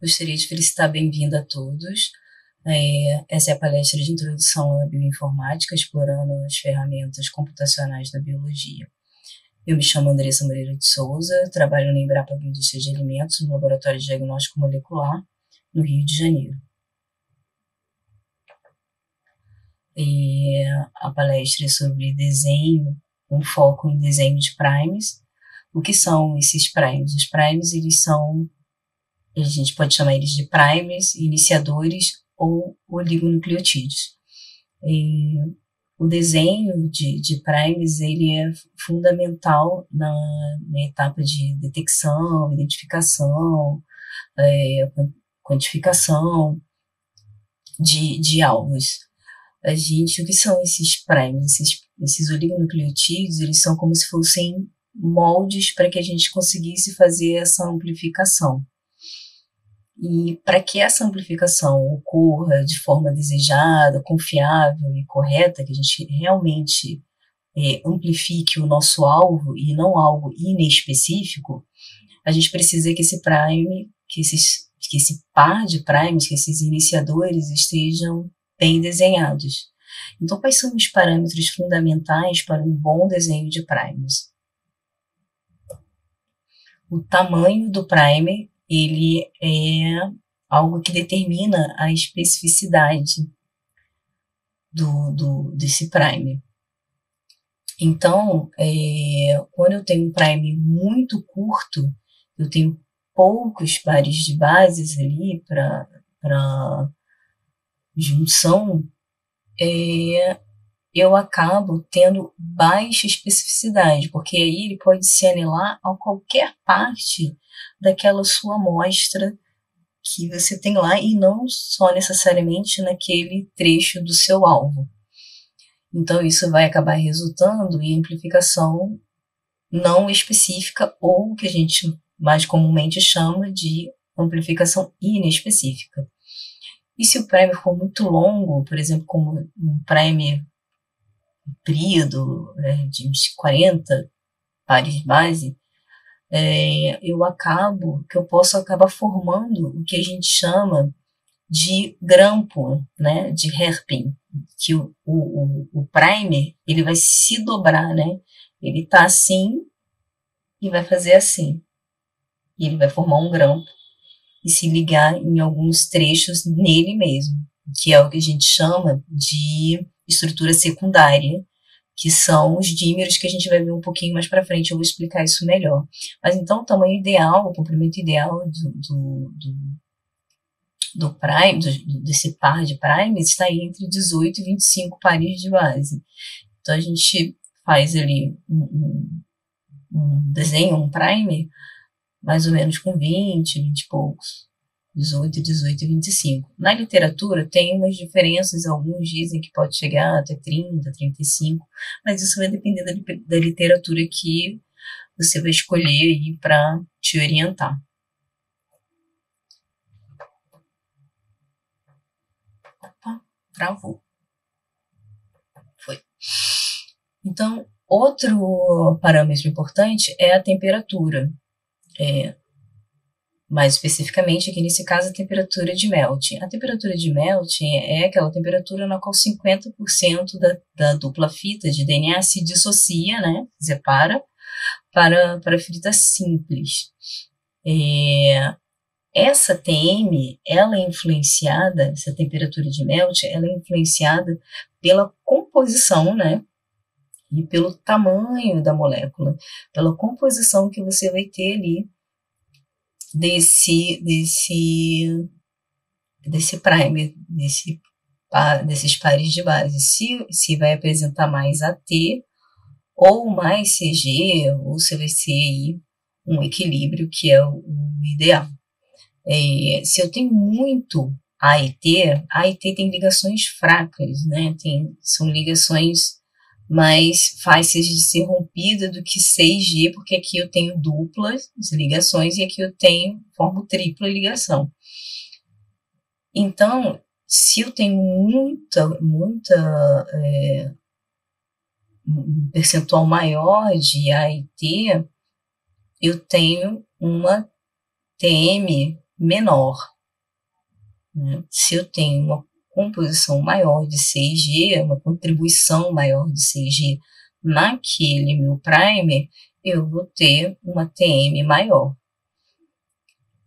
Gostaria de felicitar bem-vindo a todos. Essa é a palestra de introdução à bioinformática, explorando as ferramentas computacionais da biologia. Eu me chamo Andressa Moreira de Souza, trabalho na Embrapa Indústria de Alimentos, no Laboratório de Diagnóstico Molecular, no Rio de Janeiro. A palestra é sobre desenho, um foco em desenho de primes. O que são esses primes? Os primes, eles são, a gente pode chamar eles de primes, iniciadores ou oligonucleotídeos. O desenho de primes, ele é fundamental na etapa de detecção, identificação, quantificação de alvos. O que são esses primes? Esses oligonucleotídeos, eles são como se fossem moldes para que a gente conseguisse fazer essa amplificação. E para que essa amplificação ocorra de forma desejada, confiável e correta, que a gente realmente amplifique o nosso alvo e não algo inespecífico, a gente precisa que esse prime, que esse par de primes, que esses iniciadores estejam bem desenhados. Então, quais são os parâmetros fundamentais para um bom desenho de primes? O tamanho do primer, ele é algo que determina a especificidade desse primer. Então, quando eu tenho um primer muito curto, eu tenho poucos pares de bases ali para junção, eu acabo tendo baixa especificidade, porque aí ele pode se anelar a qualquer parte daquela sua amostra que você tem lá e não só necessariamente naquele trecho do seu alvo. Então, isso vai acabar resultando em amplificação não específica ou o que a gente mais comumente chama de amplificação inespecífica. E se o primer for muito longo, por exemplo, como um primer comprido, de uns 40 pares de base, eu posso acabar formando o que a gente chama de grampo, né, de hairpin, que o primer, ele vai se dobrar, né, ele tá assim e vai fazer assim, e ele vai formar um grampo e se ligar em alguns trechos nele mesmo, que é o que a gente chama de estrutura secundária, que são os dímeros que a gente vai ver um pouquinho mais para frente, eu vou explicar isso melhor. Mas então o tamanho ideal, o comprimento ideal desse par de primes está entre 18 e 25 pares de base. Então a gente faz ali um desenho, um primer, mais ou menos com 20 e poucos, 18 e 25. Na literatura tem umas diferenças, alguns dizem que pode chegar até 30, 35, mas isso vai depender da literatura que você vai escolher aí para te orientar. Opa, travou. Foi. Então, outro parâmetro importante é a temperatura. Mais especificamente, aqui nesse caso, a temperatura de melting. A temperatura de melting é aquela temperatura na qual 50% da dupla fita de DNA se dissocia, né, separa, para a fita simples. Essa TM, ela é influenciada, essa temperatura de melting, ela é influenciada pela composição, né, e pelo tamanho da molécula, pela composição que você vai ter ali desse primer, desses pares de base. Se vai apresentar mais AT ou mais CG, ou se vai ser aí um equilíbrio, que é o ideal. Se eu tenho muito AET tem ligações fracas, né? São ligações mais fáceis de ser rompida do que 6G, porque aqui eu tenho duplas ligações e aqui eu formo tripla ligação. Então, se eu tenho um percentual maior de AIT, eu tenho uma TM menor, né? Se eu tenho uma composição maior de CIG, uma contribuição maior de CIG naquele meu primer, eu vou ter uma TM maior.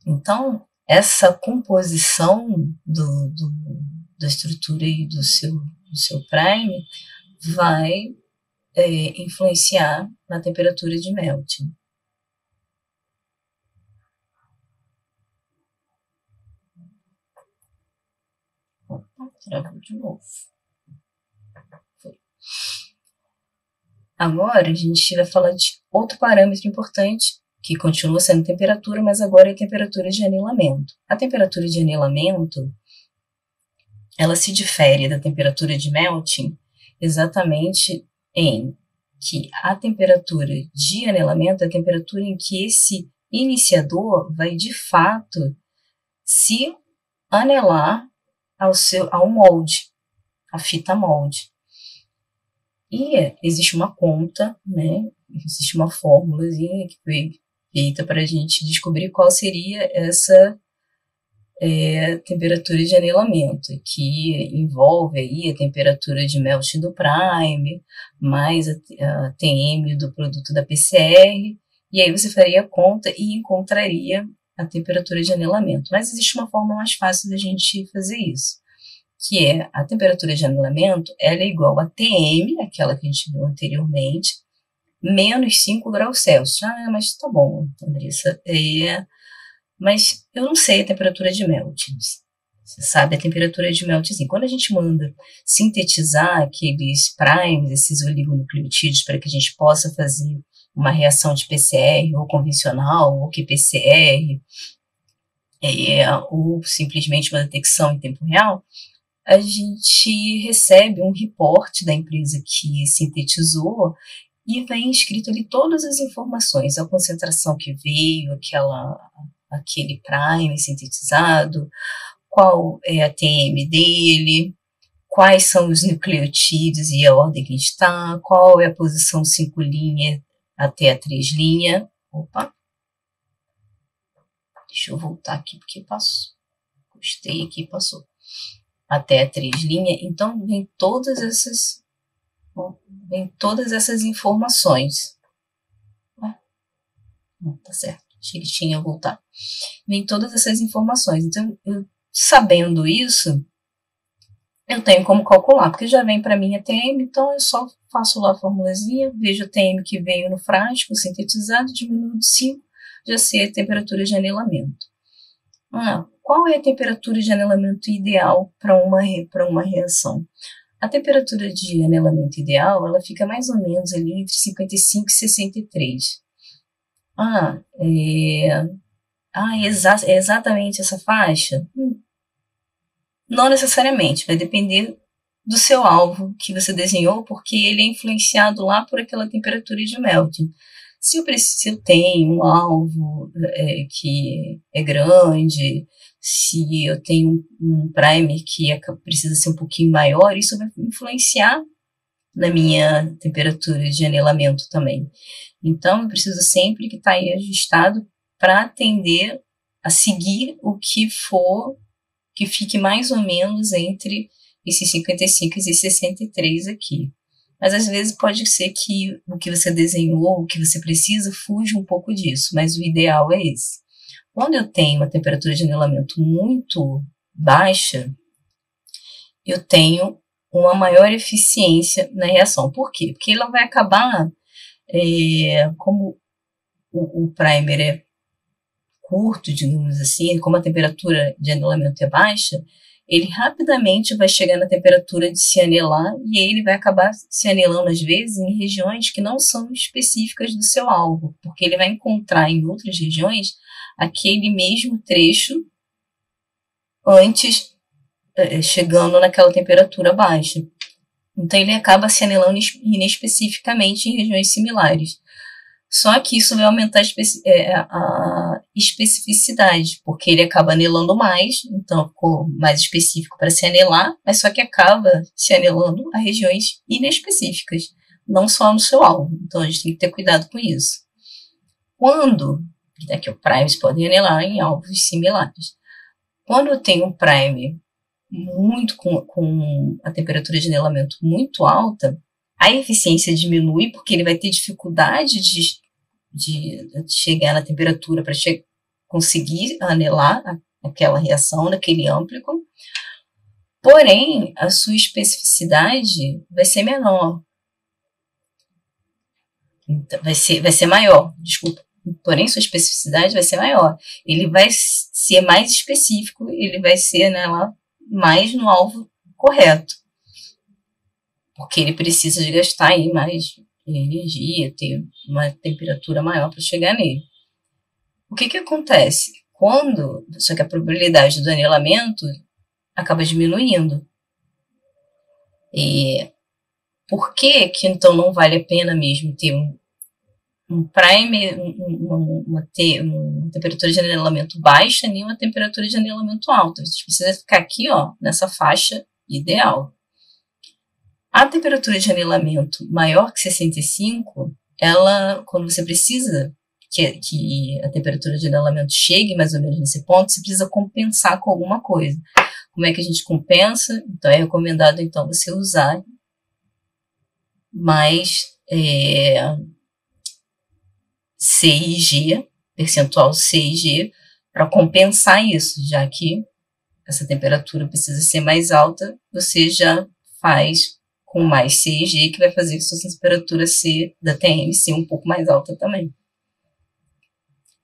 Então, essa composição da estrutura aí do seu primer vai influenciar na temperatura de melting. Opa, travou de novo. Foi. Agora, a gente vai falar de outro parâmetro importante, que continua sendo temperatura, mas agora é a temperatura de anilamento. A temperatura de anilamento, ela se difere da temperatura de melting exatamente em que a temperatura de anilamento é a temperatura em que esse iniciador vai, de fato, se anelar ao molde, à fita molde. E existe uma conta, né? Existe uma fórmulazinha que foi feita para a gente descobrir qual seria essa temperatura de anilamento, que envolve aí a temperatura de melt do primer, mais a TM do produto da PCR, e aí você faria a conta e encontraria a temperatura de anilamento. Mas existe uma forma mais fácil da gente fazer isso, que é a temperatura de anilamento, ela é igual a TM, aquela que a gente viu anteriormente, menos 5 graus Celsius. Ah, mas tá bom, Andressa, mas eu não sei a temperatura de melting. Você sabe a temperatura de melting, sim. Quando a gente manda sintetizar aqueles primes, esses oligonucleotídeos, para que a gente possa fazer uma reação de PCR, ou convencional, ou qPCR, ou simplesmente uma detecção em tempo real, a gente recebe um reporte da empresa que sintetizou e vem escrito ali todas as informações, a concentração que veio, aquele prime sintetizado, qual é a TM dele, quais são os nucleotídeos e a ordem que está, qual é a posição 5' até a 3'. Opa! Deixa eu voltar aqui porque passou. Gostei aqui, passou. Até a 3'. Então, vem todas essas informações. Tá certo. Achei que tinha voltado. Vem todas essas informações. Então, sabendo isso, eu tenho como calcular, porque já vem para mim a TM, então eu só faço lá a formulazinha, vejo a TM que veio no frasco sintetizado, diminuo de 5, já sei a temperatura de anilamento. Qual é a temperatura de anilamento ideal para uma reação? A temperatura de anilamento ideal, ela fica mais ou menos ali entre 55 e 63. É exatamente essa faixa? Não necessariamente, vai depender do seu alvo que você desenhou, porque ele é influenciado lá por aquela temperatura de melting. Se eu tenho um alvo que é grande, se eu tenho um primer que precisa ser um pouquinho maior, isso vai influenciar na minha temperatura de anilamento também. Então, eu preciso sempre que está aí ajustado para atender a seguir o que for, que fique mais ou menos entre esses 55 e 63 aqui. Mas às vezes pode ser que o que você desenhou, o que você precisa, fuja um pouco disso, mas o ideal é esse. Quando eu tenho uma temperatura de anilamento muito baixa, eu tenho uma maior eficiência na reação. Por quê? Porque ela vai acabar, como o primer é curto, digamos assim, como a temperatura de anilamento é baixa, ele rapidamente vai chegar na temperatura de se anilar e aí ele vai acabar se anilando, às vezes, em regiões que não são específicas do seu alvo, porque ele vai encontrar em outras regiões aquele mesmo trecho antes, chegando naquela temperatura baixa. Então, ele acaba se anilando inespecificamente em regiões similares. Só que isso vai aumentar a especificidade, porque ele acaba anelando mais, então ficou mais específico para se anelar, mas só que acaba se anelando a regiões inespecíficas, não só no seu alvo. Então a gente tem que ter cuidado com isso. Quando que o primes podem anelar em alvos similares? Quando eu tenho um prime muito com a temperatura de anelamento muito alta, a eficiência diminui, porque ele vai ter dificuldade de chegar na temperatura para conseguir anelar aquela reação naquele amplicon. Porém, a sua especificidade vai ser menor. Então, vai ser maior, desculpa. Porém, sua especificidade vai ser maior. Ele vai ser mais específico, ele vai ser, né, lá, mais no alvo correto. Porque ele precisa de gastar aí mais energia, ter uma temperatura maior para chegar nele. O que acontece? Só que a probabilidade do anelamento acaba diminuindo. E por que então não vale a pena mesmo ter um primer, uma temperatura de anelamento baixa, nem uma temperatura de anelamento alta? A gente precisa ficar aqui, ó, nessa faixa ideal. A temperatura de anelamento maior que 65, ela, quando você precisa que a temperatura de anelamento chegue mais ou menos nesse ponto, você precisa compensar com alguma coisa. Como é que a gente compensa? Então, é recomendado, então, você usar mais CIG, percentual CIG, para compensar isso, já que essa temperatura precisa ser mais alta, você já faz com mais CIG, que vai fazer que sua temperatura da TM ser um pouco mais alta também.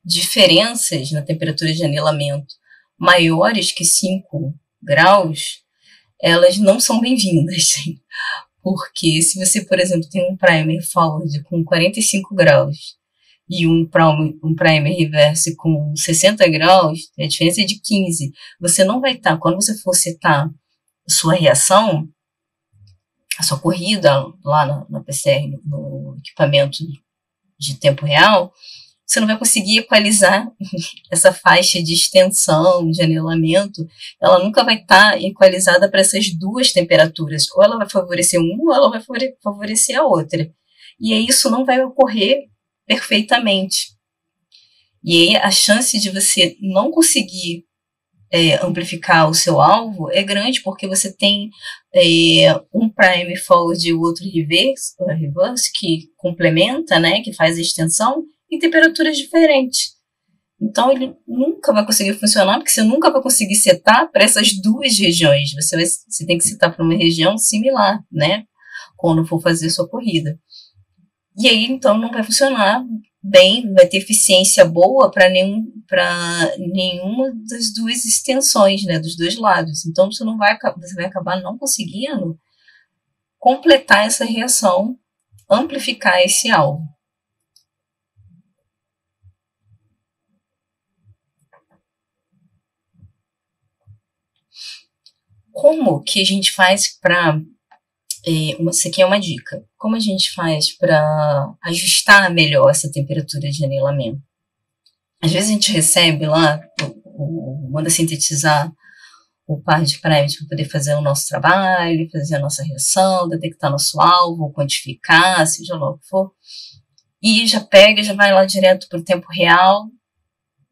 Diferenças na temperatura de anelamento maiores que 5 graus, elas não são bem-vindas. Porque se você, por exemplo, tem um primer forward com 45 graus e um primer reverse com 60 graus, a diferença é de 15. Você não vai estar, quando você for setar a sua reação, a sua corrida lá na PCR, no equipamento de tempo real, você não vai conseguir equalizar essa faixa de extensão, de anelamento, ela nunca vai estar equalizada para essas duas temperaturas. Ou ela vai favorecer uma, ou ela vai favorecer a outra. E aí isso não vai ocorrer perfeitamente. E aí a chance de você não conseguir amplificar o seu alvo é grande, porque você tem um prime forward e o outro reverse que complementa, né, que faz a extensão, em temperaturas diferentes. Então, ele nunca vai conseguir funcionar, porque você nunca vai conseguir setar para essas duas regiões. Você tem que setar para uma região similar, né, quando for fazer sua corrida. E aí, então, não vai funcionar bem, vai ter eficiência boa para nenhuma das duas extensões, né, dos dois lados. Então, você vai acabar não conseguindo completar essa reação, amplificar esse alvo. Como que a gente faz para... isso aqui é uma dica. Como a gente faz para ajustar melhor essa temperatura de anelamento? Às vezes a gente recebe lá, manda sintetizar o par de primes para poder fazer o nosso trabalho, fazer a nossa reação, detectar nosso alvo, quantificar, seja lá o que for. E já vai lá direto para o tempo real.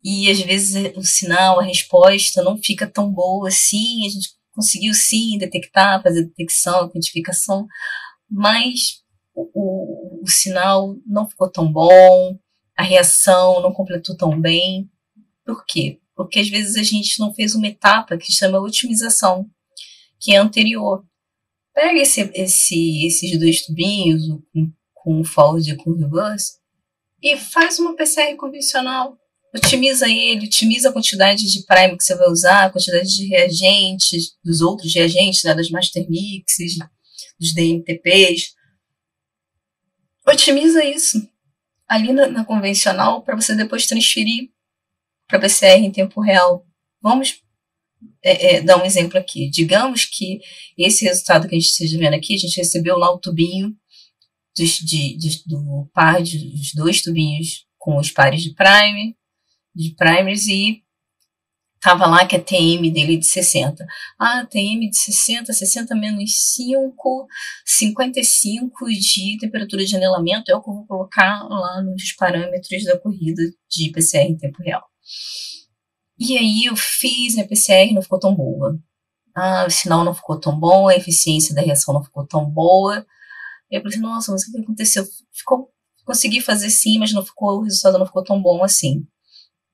E às vezes o sinal, a resposta não fica tão boa assim, a gente conseguiu sim detectar, fazer detecção, quantificação, mas o sinal não ficou tão bom, a reação não completou tão bem. Por quê? Porque às vezes a gente não fez uma etapa que chama otimização, que é anterior. Pega esses dois tubinhos, com o forward e com o reverse, e faz uma PCR convencional. Otimiza ele, otimiza a quantidade de primer que você vai usar, a quantidade de reagentes, dos outros reagentes, né, das master mixes, dos DMTPs. Otimiza isso ali na convencional para você depois transferir para PCR em tempo real. Vamos dar um exemplo aqui. Digamos que esse resultado que a gente esteja vendo aqui, a gente recebeu lá o tubinho do par dos dois tubinhos com os pares de primers e tava lá que a TM dele de 60. Ah, TM de 60 menos 5, 55 de temperatura de anelamento é o que eu vou colocar lá nos parâmetros da corrida de PCR em tempo real. E aí eu fiz, a PCR não ficou tão boa. O sinal não ficou tão bom, a eficiência da reação não ficou tão boa. E eu falei assim, nossa, mas o que aconteceu? Consegui fazer sim, mas o resultado não ficou tão bom assim.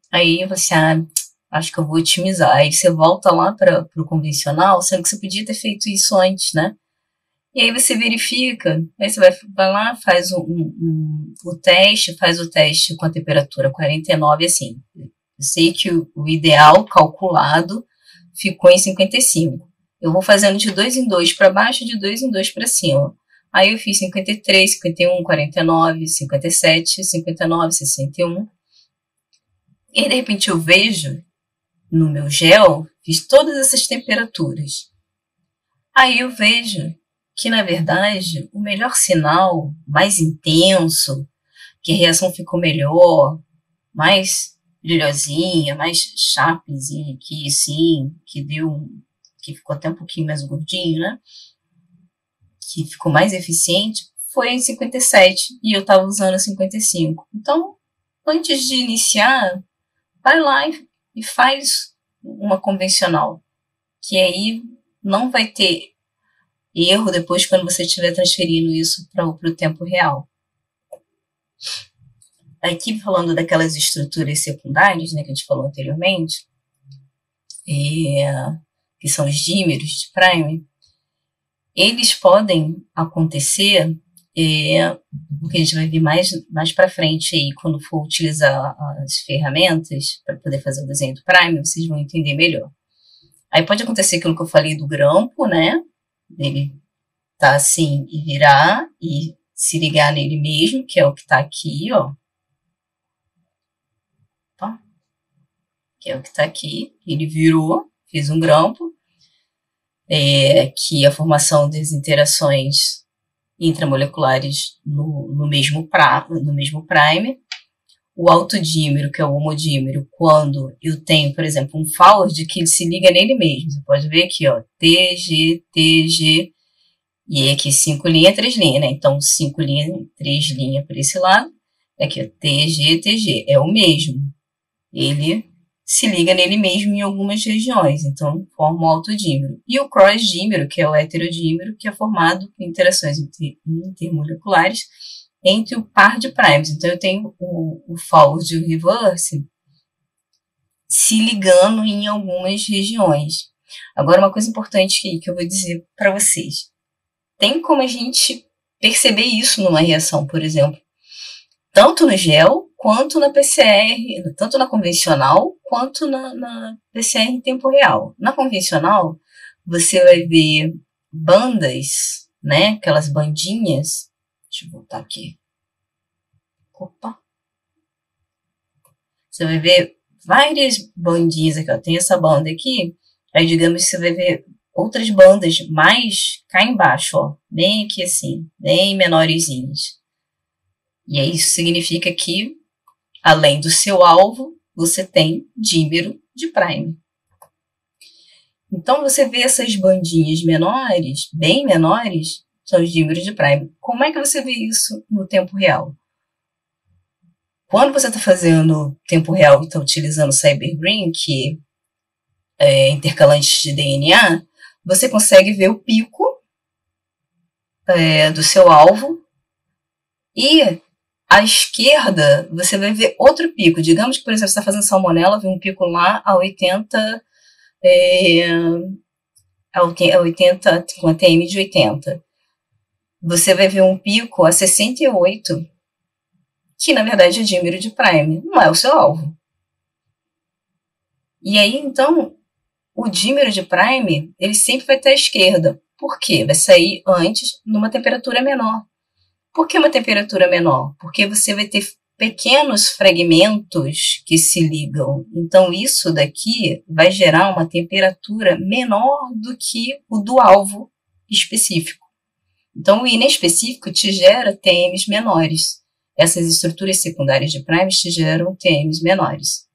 Aí eu falei assim, acho que eu vou otimizar. Aí você volta lá para o convencional, sendo que você podia ter feito isso antes, né? E aí você verifica, aí você vai lá, faz faz o teste com a temperatura 49, assim. Eu sei que o ideal calculado ficou em 55. Eu vou fazendo de 2 em 2 para baixo, de 2 em 2 para cima. Aí eu fiz 53, 51, 49, 57, 59, 61. E aí, de repente eu vejo no meu gel, fiz todas essas temperaturas. Aí eu vejo que, na verdade, o melhor sinal, mais intenso, que a reação ficou melhor, mais brilhosinha, mais sharpzinha aqui, assim, que ficou até um pouquinho mais gordinho, né? Que ficou mais eficiente, foi em 57, e eu estava usando 55. Então, antes de iniciar, vai lá e faz uma convencional, que aí não vai ter erro depois quando você estiver transferindo isso para o tempo real. Aqui, falando daquelas estruturas secundárias, né, que a gente falou anteriormente, que são os dímeros de primer, eles podem acontecer, porque a gente vai ver mais para frente aí, quando for utilizar as ferramentas para poder fazer o desenho do primer, vocês vão entender melhor. Aí pode acontecer aquilo que eu falei do grampo, né? Ele tá assim e virar e se ligar nele mesmo, que é o que tá aqui, ó. Tá? Que é o que tá aqui. Ele virou, fez um grampo, que a formação das interações intramoleculares no mesmo primer. O autodímero, que é o homodímero, quando eu tenho, por exemplo, um forward que ele se liga nele mesmo. Você pode ver aqui, ó, TG, TG, e aqui 5 linhas, 3 linhas, né? Então, 5 linhas, 3 linhas por esse lado. Aqui, ó, TG, TG, é o mesmo. Ele se liga nele mesmo em algumas regiões, então forma o autodímero. E o crossdímero, que é o heterodímero, que é formado por interações intermoleculares entre o par de primers. Então, eu tenho o forward e o reverse se ligando em algumas regiões. Agora, uma coisa importante que eu vou dizer para vocês. Tem como a gente perceber isso numa reação, por exemplo, tanto no gel, quanto na PCR, tanto na convencional, quanto na PCR em tempo real. Na convencional, você vai ver bandas, né, aquelas bandinhas. Deixa eu voltar aqui. Opa! Você vai ver várias bandinhas aqui, ó. Tem essa banda aqui, aí digamos que você vai ver outras bandas mais cá embaixo, ó, bem aqui assim, bem menorzinhas. E aí isso significa que, além do seu alvo, você tem dímero de primer. Então, você vê essas bandinhas menores, bem menores, são os dímeros de primer. Como é que você vê isso no tempo real? Quando você está fazendo tempo real e está utilizando o CyberGreen, que é intercalante de DNA, você consegue ver o pico do seu alvo e à esquerda você vai ver outro pico. Digamos que, por exemplo, você está fazendo salmonela, vê um pico lá a 80, com a TM de 80. Você vai ver um pico a 68, que na verdade é dímero de primer, não é o seu alvo. E aí, então, o dímero de primer, ele sempre vai estar à esquerda. Por quê? Vai sair antes numa temperatura menor. Por que uma temperatura menor? Porque você vai ter pequenos fragmentos que se ligam. Então, isso daqui vai gerar uma temperatura menor do que o do alvo específico. Então, o inespecífico te gera TMs menores. Essas estruturas secundárias de primers te geram TMs menores.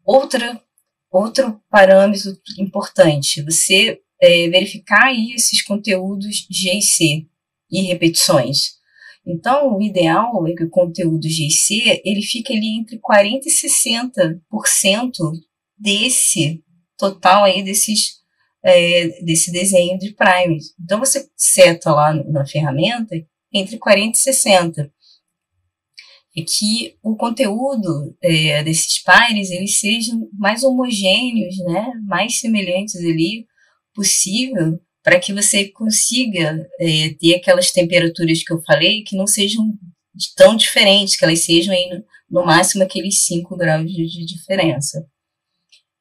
Outro parâmetro importante, você verificar aí esses conteúdos de GIC e repetições. Então, o ideal é que o conteúdo GC ele fique ali entre 40% e 60% desse total aí desse desenho de primers. Então, você seta lá na ferramenta entre 40% e 60%. E que o conteúdo desses pares eles sejam mais homogêneos, né, mais semelhantes ali possível, para que você consiga ter aquelas temperaturas que eu falei que não sejam tão diferentes, que elas sejam aí no máximo aqueles 5 graus de diferença.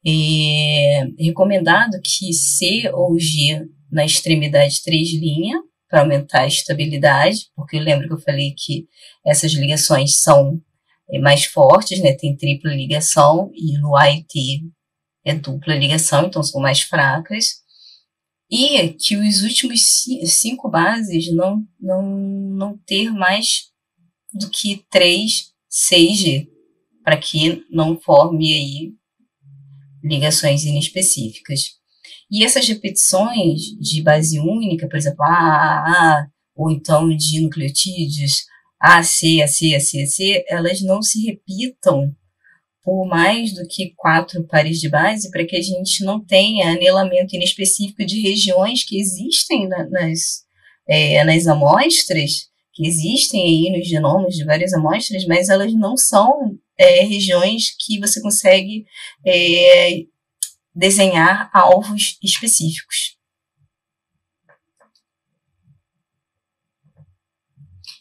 É recomendado que C ou G na extremidade 3 linha, para aumentar a estabilidade, porque eu lembro que eu falei que essas ligações são mais fortes, né? Tem tripla ligação, e no A e T é dupla ligação, então são mais fracas. E que os últimos 5 bases não ter mais do que 3 6G, para que não forme aí ligações inespecíficas. E essas repetições de base única, por exemplo, A, ou então de nucleotídeos, AC, AC, AC, AC, elas não se repitam por mais do que 4 pares de base, para que a gente não tenha anelamento inespecífico de regiões que existem nas amostras, que existem aí nos genomas de várias amostras, mas elas não são regiões que você consegue desenhar alvos específicos.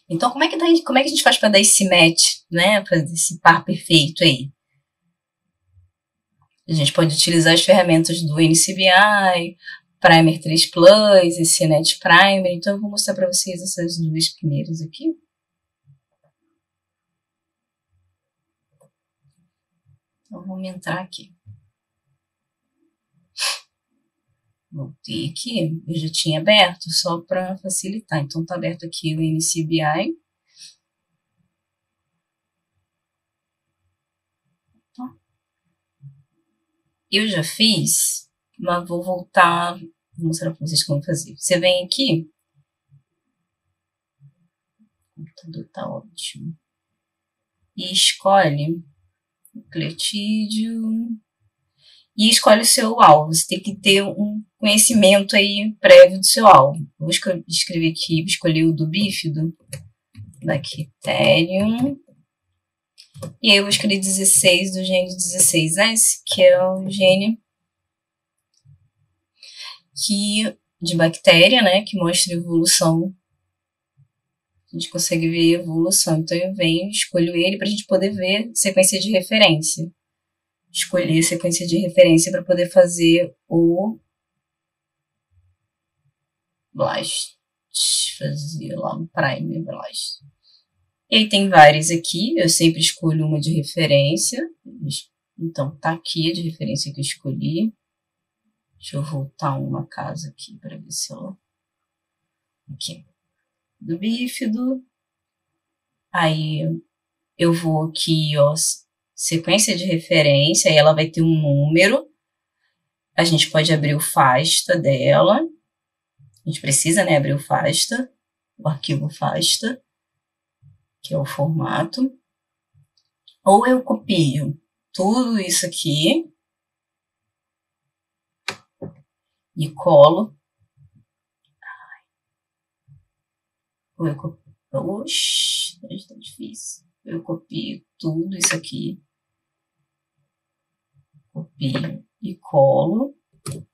Então, como é que a gente faz para dar esse match, né, para esse par perfeito aí? A gente pode utilizar as ferramentas do NCBI, Primer 3 Plus, esse Net Primer. Então, eu vou mostrar para vocês essas duas primeiras aqui. Então, vamos entrar aqui. Voltei aqui, eu já tinha aberto, só para facilitar. Então, está aberto aqui o NCBI. Eu já fiz, mas vou voltar, vou mostrar para vocês como fazer. Você vem aqui, o computador está ótimo, e escolhe nucleotídeo, e escolhe o seu alvo. Você tem que ter um conhecimento aí prévio do seu alvo. Vou escrever aqui, vou escolher o do bífido, Bacterium, e aí eu vou escolher 16 do gene 16S, que é o gene de bactéria, né, que mostra evolução. A gente consegue ver a evolução. Então eu venho, escolho ele para a gente poder ver sequência de referência. Escolher sequência de referência para poder fazer o blast. Fazer lá no primer blast. E aí tem várias aqui, eu sempre escolho uma de referência. Então tá aqui a de referência que eu escolhi. Deixa eu voltar uma casa aqui para ver se ela... Aqui. Do bífido. Aí eu vou aqui, ó, sequência de referência, aí ela vai ter um número. A gente pode abrir o FASTA dela. A gente precisa, né, abrir o FASTA, o arquivo FASTA, que é o formato. Ou eu copio tudo isso aqui e colo. Ou eu copio. Oxi, tá difícil. Eu copio tudo isso aqui. Copio e colo.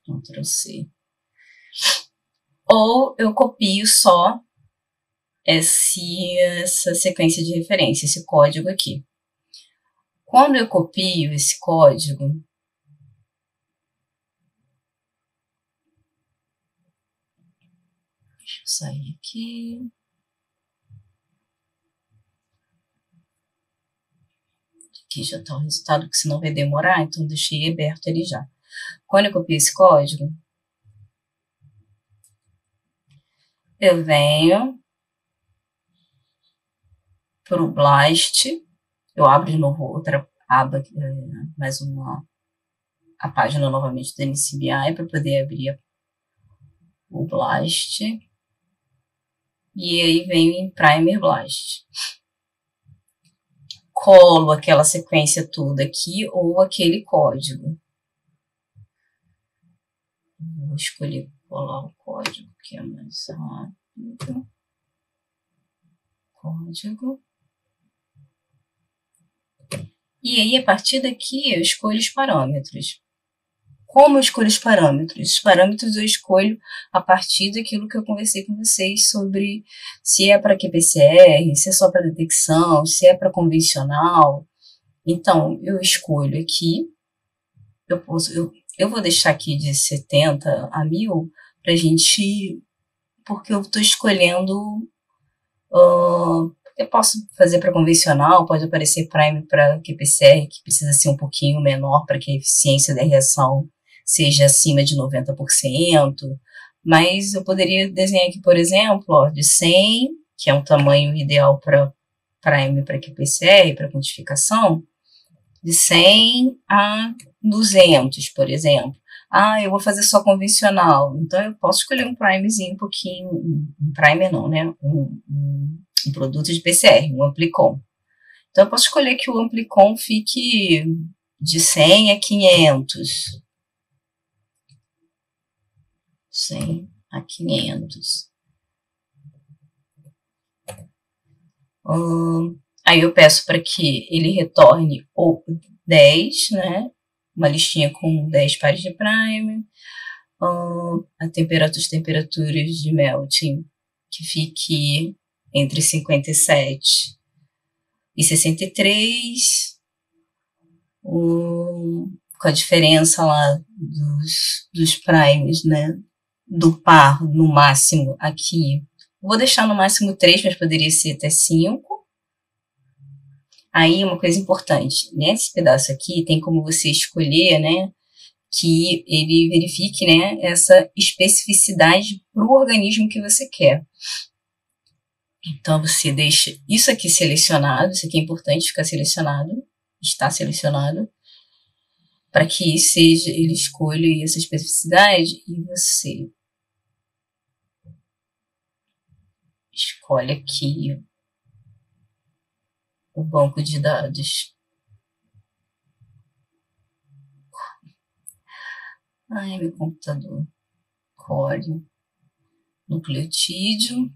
Ctrl+C. Ou eu copio só essa sequência de referência, esse código aqui. Quando eu copio esse código, deixa eu sair aqui. Aqui já está o resultado, porque senão vai demorar, então deixei aberto ele já. Quando eu copio esse código, eu venho para o Blast, eu abro de novo outra aba, mais a página novamente do NCBI para poder abrir o Blast. E aí venho em Primer Blast. Colo aquela sequência toda aqui ou aquele código. Vou escolher colar o código, que é mais rápido. Código. E aí, a partir daqui, eu escolho os parâmetros. Como eu escolho os parâmetros? Os parâmetros eu escolho a partir daquilo que eu conversei com vocês sobre se é para qPCR, se é só para detecção, se é para convencional. Então, eu escolho aqui, eu vou deixar aqui de 70 a 1000 para a gente, porque eu estou escolhendo, eu posso fazer para convencional, pode aparecer Prime para qPCR, que precisa ser um pouquinho menor para que a eficiência da reação seja acima de 90%, mas eu poderia desenhar aqui, por exemplo, ó, de 100, que é um tamanho ideal para Prime para qPCR, para quantificação, de 100 a 200, por exemplo. Ah, eu vou fazer só convencional, então eu posso escolher um primezinho um pouquinho, um primer não, né, um produto de PCR, um Amplicon. Então eu posso escolher que o Amplicon fique de 100 a 500. 100 a 500. Aí eu peço para que ele retorne ou 10, né? Uma listinha com 10 pares de primer. As temperaturas de melting que fique entre 57 e 63. Com a diferença lá dos primes, né? Do par no máximo aqui. Vou deixar no máximo 3, mas poderia ser até 5. Aí, uma coisa importante, nesse pedaço aqui tem como você escolher, né, que ele verifique, né, essa especificidade para o organismo que você quer. Então, você deixa isso aqui selecionado, isso aqui é importante ficar selecionado, está selecionado, para que seja, ele escolha essa especificidade e você escolhe aqui o banco de dados. Ai, meu computador. Core. Nucleotídeo.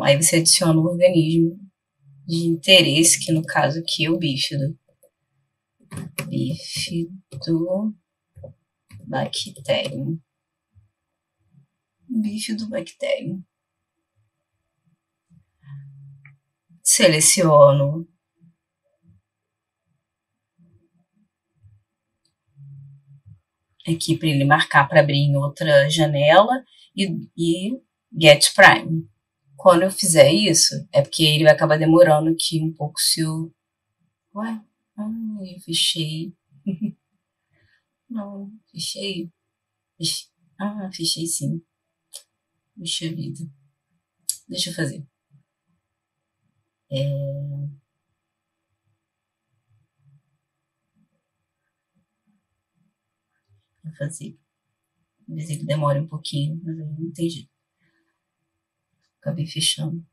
Aí você adiciona o organismo de interesse, que no caso aqui é o bífido. Bifidobacterium. Bifidobacterium. Seleciono aqui para ele marcar para abrir em outra janela e get prime. Quando eu fizer isso, é porque ele vai acabar demorando aqui um pouco se eu... Ué? Eu fechei. Não, fechei. Fechei sim. Puxa vida. Deixa eu fazer. Vou fazer. Talvez ele demore um pouquinho, mas eu não entendi. Acabei fechando.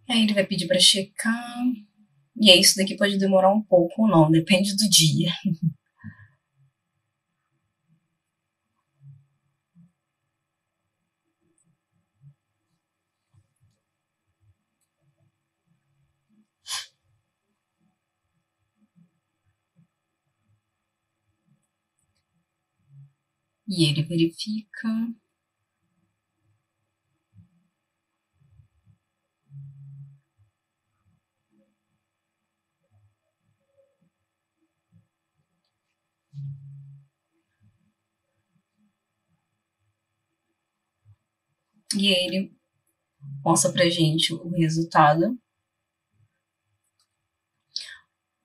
Aí ele vai pedir para checar. E aí isso daqui pode demorar um pouco ou não, depende do dia. E ele verifica. E aí ele mostra pra gente o resultado.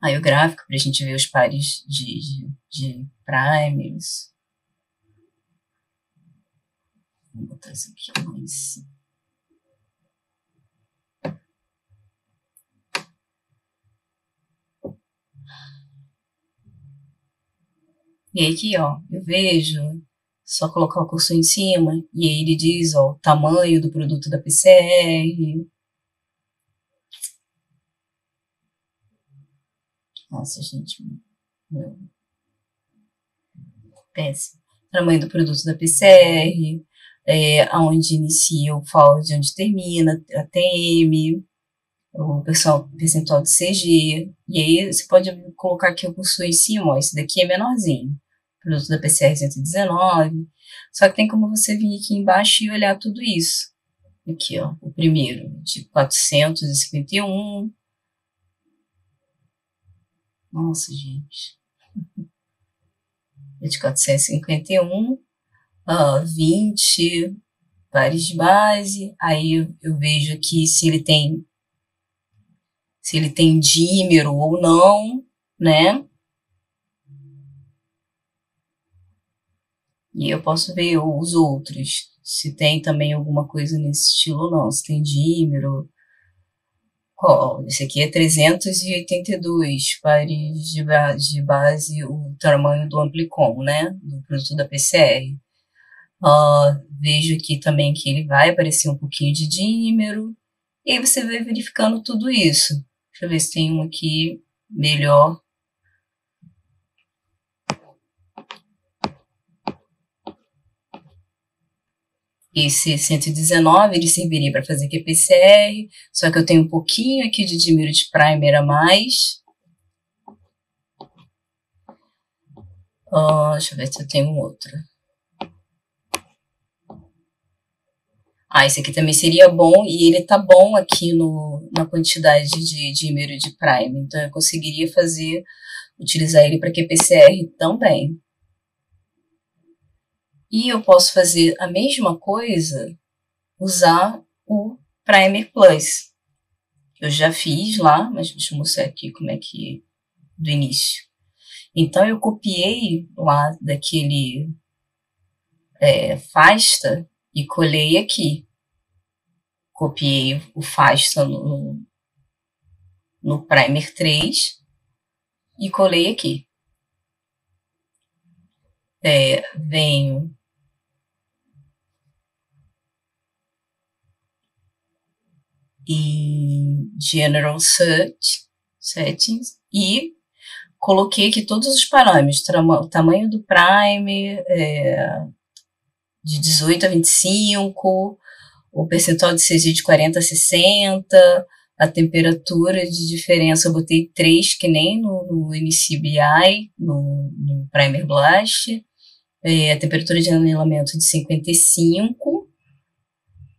Aí o gráfico pra gente ver os pares de primers. Vou botar isso aqui mais. E aí aqui, ó, eu vejo, só colocar o cursor em cima, e aí ele diz, ó, o tamanho do produto da PCR. Nossa, gente, meu, péssimo. Tamanho do produto da PCR, aonde inicia o FALD, onde termina a TM, o percentual de CG, e aí você pode colocar aqui o cursor em cima, ó, esse daqui é menorzinho, produto da PCR 119, só que tem como você vir aqui embaixo e olhar tudo isso. Aqui, ó, o primeiro, de 451. Nossa, gente. É de 451, 20 pares de base. Aí eu vejo aqui se ele tem dímero ou não, né? E eu posso ver os outros, se tem também alguma coisa nesse estilo ou não, se tem dímero. Ó, esse aqui é 382 pares de base, o tamanho do amplicon, né? Do produto da PCR. Vejo aqui também que ele vai aparecer um pouquinho de dímero. E aí você vai verificando tudo isso. Deixa eu ver se tem um aqui melhor. Esse 119, ele serviria para fazer qPCR, só que eu tenho um pouquinho aqui de dímero de primer a mais. Deixa eu ver se eu tenho um outro. Esse aqui também seria bom, e ele tá bom aqui na quantidade de dímero de primer, então eu conseguiria utilizar ele para qPCR também. E eu posso fazer a mesma coisa, usar o Primer Plus. Eu já fiz lá, mas deixa eu mostrar aqui como é que do início. Então eu copiei lá daquele Fasta e colei aqui. Copiei o Fasta no Primer 3 e colei aqui. Venho em General Settings e coloquei aqui todos os parâmetros, o tamanho do primer, de 18 a 25, o percentual de CG de 40 a 60, a temperatura de diferença eu botei 3, que nem no NCBI, no Primer Blast, a temperatura de anilamento de 55,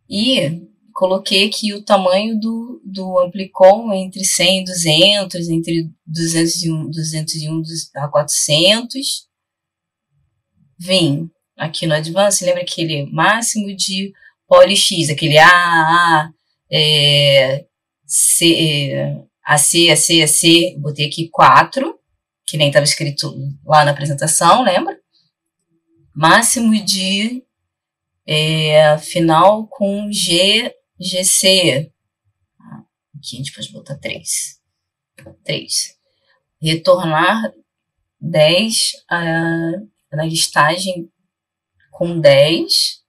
e coloquei aqui o tamanho do amplicon entre 100 e 200, entre 201 a 400. Vim aqui no Advanced, lembra aquele máximo de poly X, aquele AC, botei aqui 4, que nem estava escrito lá na apresentação, lembra? Máximo de final com GC. Aqui a gente pode botar 3. Retornar 10 na listagem com 10.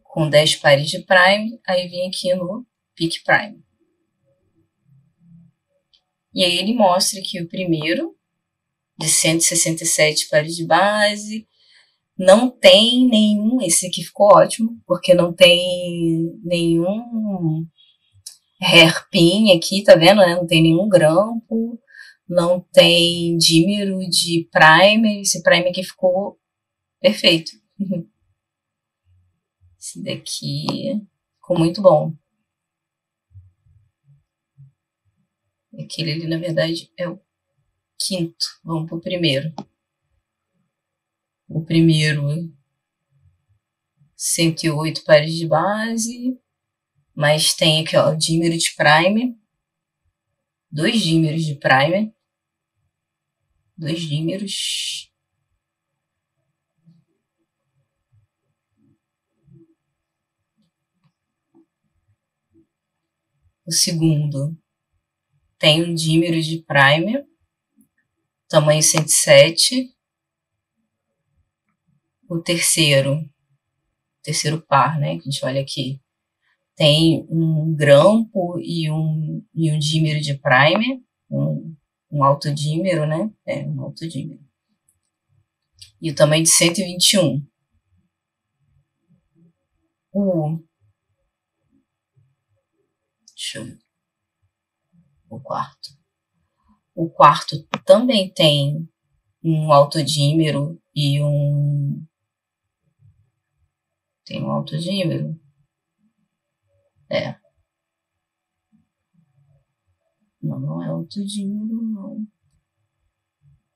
Com 10 pares de prime, aí vim aqui no Pick Prime. E aí ele mostra que o primeiro, de 167 pares de base, não tem nenhum, esse aqui ficou ótimo, porque não tem nenhum hairpin aqui, tá vendo? Não tem nenhum grampo, não tem dímero de primer, esse primer aqui ficou perfeito. Esse daqui ficou muito bom. Aquele ali, na verdade, é o quinto. Vamos pro primeiro. O primeiro, 108 pares de base, mas tem aqui, ó, dímero de primer, 2 dímeros de primer, 2 dímeros. O segundo tem um dímero de primer, tamanho 107. O terceiro par, né, que a gente olha aqui, tem um grampo e um dímero de primer, um autodímero, né, um autodímero. E o tamanho de 121. Deixa eu ver. O quarto também tem um autodímero e tem um autodímero. Não é autodímero, não.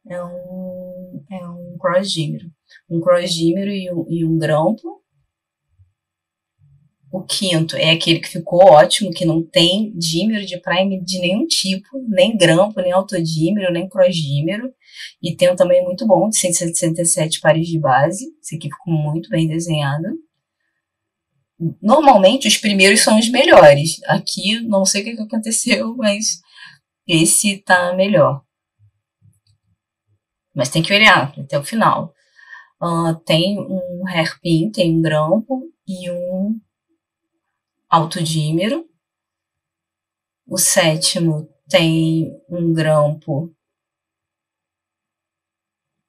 É um crossdímero. Um crossdímero e um grampo. O quinto é aquele que ficou ótimo, que não tem dímero de primer de nenhum tipo, nem grampo, nem autodímero, nem crossdímero. E tem um tamanho muito bom, de 167 pares de base. Esse aqui ficou muito bem desenhado. Normalmente, os primeiros são os melhores. Aqui, não sei o que aconteceu, mas esse tá melhor. Mas tem que olhar até o final. Tem um hairpin, tem um grampo e um autodímero. O sétimo tem um grampo,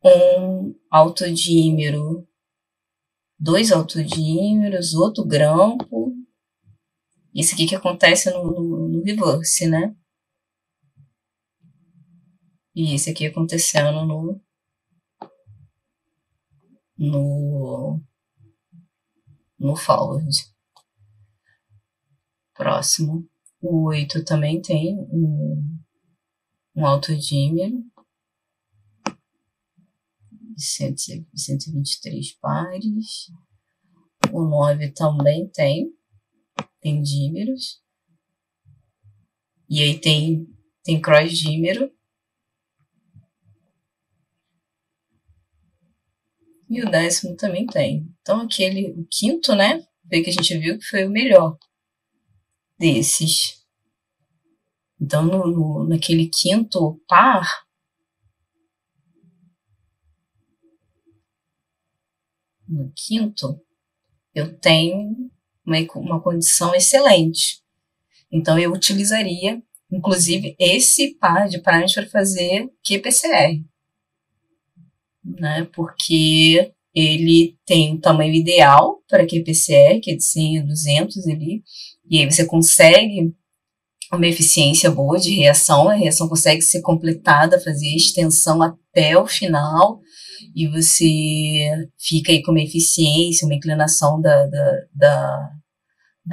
um autodímero, 2 autodímeros, outro grampo. Isso aqui que acontece no reverse, né? E esse aqui acontecendo no forward. Próximo. O 8 também tem um autodímero. 123 pares. O 9 também tem dímeros. E aí tem crossdímero. E o 10º também tem. Então o quinto, né? Foi que a gente viu que foi o melhor desses. Então naquele quinto par, no quinto, eu tenho uma condição excelente. Então eu utilizaria, inclusive, esse par de primes para fazer QPCR. Né, porque ele tem o tamanho ideal para QPCR, que é de 100 a 200 ali, e aí você consegue uma eficiência boa de reação, a reação consegue ser completada, fazer a extensão até o final, e você fica aí com uma eficiência, uma inclinação da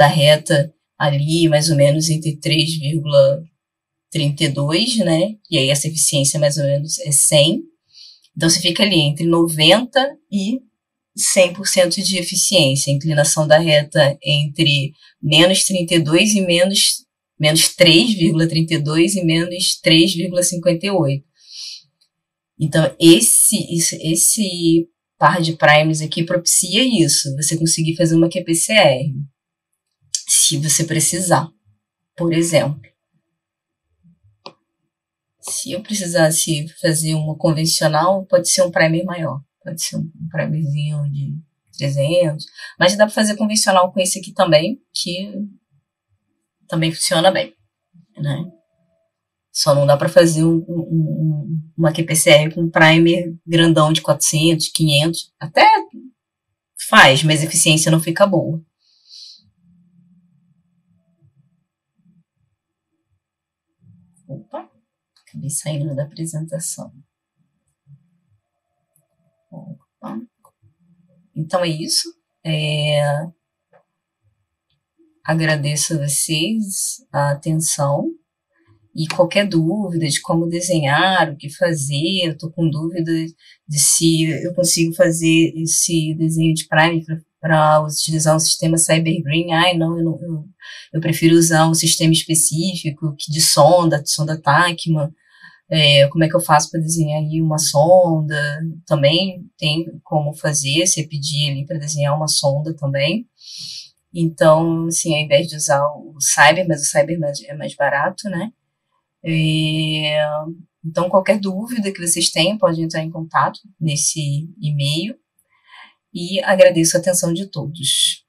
reta ali, mais ou menos entre 3,32, né, e aí essa eficiência mais ou menos é 100. Então, você fica ali entre 90% e 100% de eficiência. A inclinação da reta entre menos 32 e menos 3,32 e menos 3,58. Então, esse par de primes aqui propicia isso. Você conseguir fazer uma QPCR. Se você precisar, por exemplo. Se eu precisasse fazer uma convencional, pode ser um primer maior. Pode ser um primerzinho de 300. Mas dá para fazer convencional com esse aqui também, que também funciona bem, né? Só não dá para fazer uma QPCR com um primer grandão de 400, 500. Até faz, mas a eficiência não fica boa. Opa! Acabei saindo da apresentação. Opa. Então é isso. Agradeço a vocês a atenção. E qualquer dúvida de como desenhar, o que fazer, eu estou com dúvida de se eu consigo fazer esse desenho de prime para utilizar um sistema CyberGreen. Eu prefiro usar um sistema específico de sonda Tachman. Como é que eu faço para desenhar aí uma sonda? Também tem como fazer, você pedir ali para desenhar uma sonda também. Então, assim, ao invés de usar o Cyber, mas o Cyber é mais barato, né? E, então, qualquer dúvida que vocês tenham, podem entrar em contato nesse e-mail. E agradeço a atenção de todos.